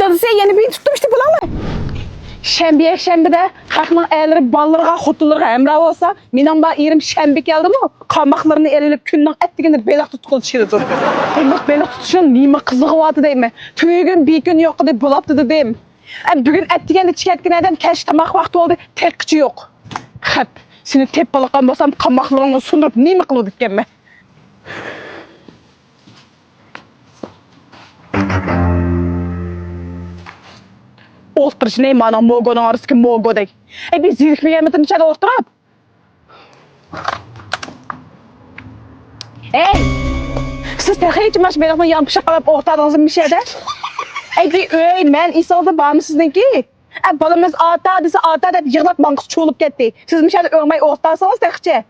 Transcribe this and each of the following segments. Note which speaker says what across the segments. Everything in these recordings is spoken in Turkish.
Speaker 1: Dadısı yeni bir tuttum işte bulamı. Şembe kalkman eğilip ballarına, xutularına emrah olsa, minan ba erim şembe geldi mi? Kamaklarını elilip künden ettiğinde belak tutkul çıkıyordu. Bak belak tutuşun neyme kızığı vardı değil mi? Tüyün bir gün yok diye bulaptı da değil mi? Bugün ettiğinde çıkartken adam keş tamak vakti oldu, tek kıçı yok. Hep seni tep balıkan basam kamaklarını sundurup neyme kılıyorduk gelme? Oturış ne mana mogonun arası ki mogo dey. Biz zirkme yemetin içeri oturup. Siz hiç maç benim yanlışa kalıp ortadığınızın bir şeyde. Bir men isalda bağımı sizinki. Balımız ata deyip yığılıp bankası çoğulup gitti. Siz bir şeyde örmeyi ortasanız tekçe.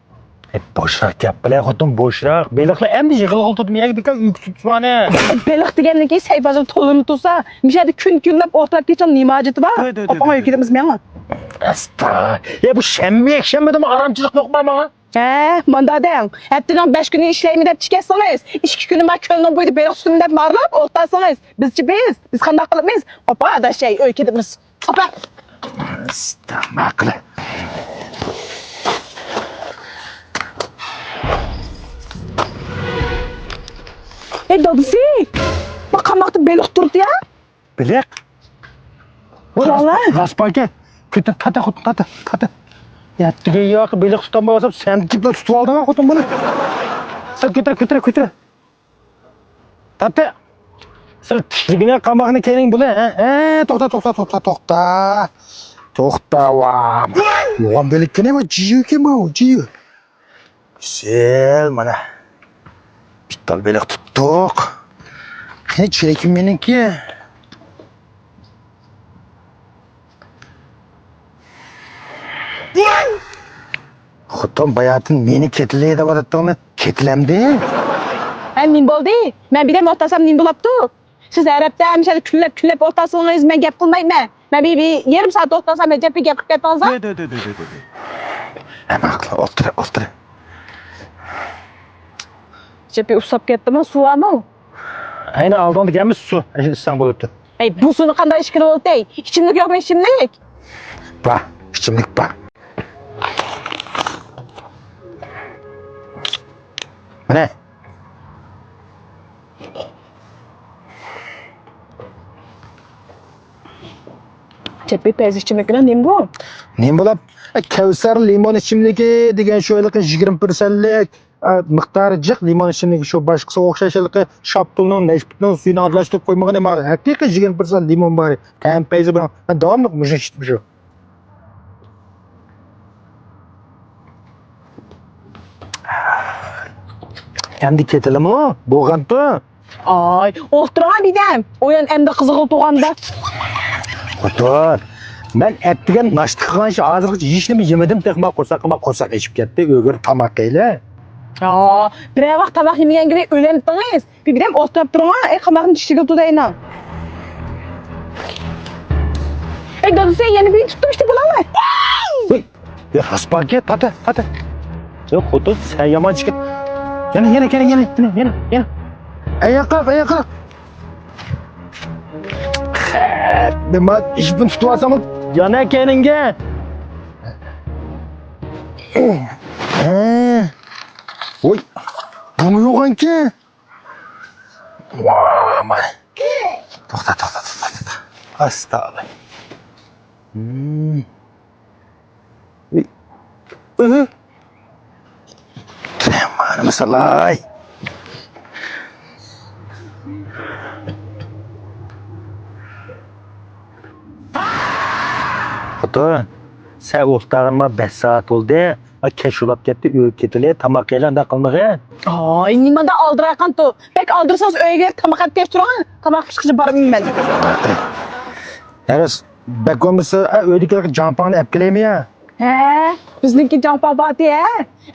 Speaker 2: Boşrak yap bile kutum boşrak. Belikle hem de yığılıp tutmaya gidiyorken yüksük soğanı.
Speaker 1: Belik degenlik sayfasını tolunu tutsa. Bir şeyde kün ortalık geçen nimacıtı var. Ama yükledimiz mi ama?
Speaker 2: Asta. Ya bu şembe de mi aramcılık yok mu ama?
Speaker 1: Manda den. Heptinden 5 günü işleyimi de çıkarsanız. 2 günü ben kölünün boyunca belik üstünde marlap ortasanız. Biz kandak kılımayız. Hopa da öyküdümüz. Hopa.
Speaker 2: Asta maklı.
Speaker 1: Dadısı. Bak kamakta belik durdu ya.
Speaker 2: Bilek.
Speaker 1: Vallahi.
Speaker 2: Rasparke. Kütün tata. Yattığı yok belik tutamıyorsam sen tipler tutup aldın ha kutum bunu. Sen kütüre. Tata. Sen tirgine kamakını kendin bul he. Tokta vam. Ulan belik ne mi? Ciyo ki mi? Ciyo. Güzel mana. Bittal belik tuttuk. Ne çilekim benimki? Kutum bayatın meni ketileye de barattığını ketilemdi.
Speaker 1: Nin boldu. Ben bir de ortasam nin bulaptı. Siz Arap'ta hemşe küllep ortasınız ben gap kılmayım mı? Ben bir yarım saat ortasam ben cepi gap kılmayım.
Speaker 2: Hem aklı otur.
Speaker 1: Cepi usap gitti mi su var mı?
Speaker 2: Aynen aldığında gelmiş su. İstanbul öptü.
Speaker 1: Bu suyun kadar işkili oldu değil. İçimlik yok mu içimlik?
Speaker 2: Bak, içimlik bak. Bu ne?
Speaker 1: Cepi pez içimlikine nin bu?
Speaker 2: Neyim bulap? Kevser limon içimligi degan şöyle 20%lik miqdori jiq limon içimligi şu başqasi o'xshashlik shaptulning nashputning suyini aralashtirib qo'ymagan emas. Haqiqiy 20% limon bor. Tam payzi bilan davomli mush ichib shu. Endi ketilimi o? Bo'lganmi?
Speaker 1: Ay, o'ltirgan bidam. O'yin endi qizig'il to'g'anda.
Speaker 2: Otur. Ben ettigen naştı kılanşı ağzırıcı yiyişlemi yemedim tekme korsak içip gitti. Ögür tamak eyle.
Speaker 1: Bir vaqt tabaq yemagan gibi o'ylanib tursangiz, bir dem o'tirib turgan, qamoqni tishiga tutayman. Dadısı yeni bir tuttum işte bulamı.
Speaker 2: Ya rasparke tata. Yok otur sen yaman çıkın. Yana. Ayağa kalk. Ben işbin tutuvarsam yana kendinge. Oy, bunu yok ki. Aman. Tokta. Hasta. Mana masalah. Otur. Sen uftağıma 5 saat oldu. Keş ulap gitti, öğüp ketile, tamak eyle, anda kılmığı.
Speaker 1: Ay, nimada aldırakan tu. Pek aldırsanız öyle tamak et deyip durgan, tamak kışkıcı barım ben.
Speaker 2: Eres, bek olmasa öydükleri campanı epkeleymi ya.
Speaker 1: Bizninki campa batı ya.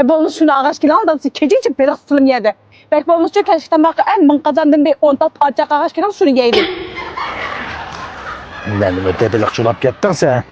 Speaker 1: Bolmuş şunu ağaç kilan da keçi için belak tutulum yerde. Bek bolmuş çok keşkten bakı en ben kazandım bir 10 parça ağaç kilan şunu yeydim.
Speaker 2: Ben de dedelik ulap gittin sen.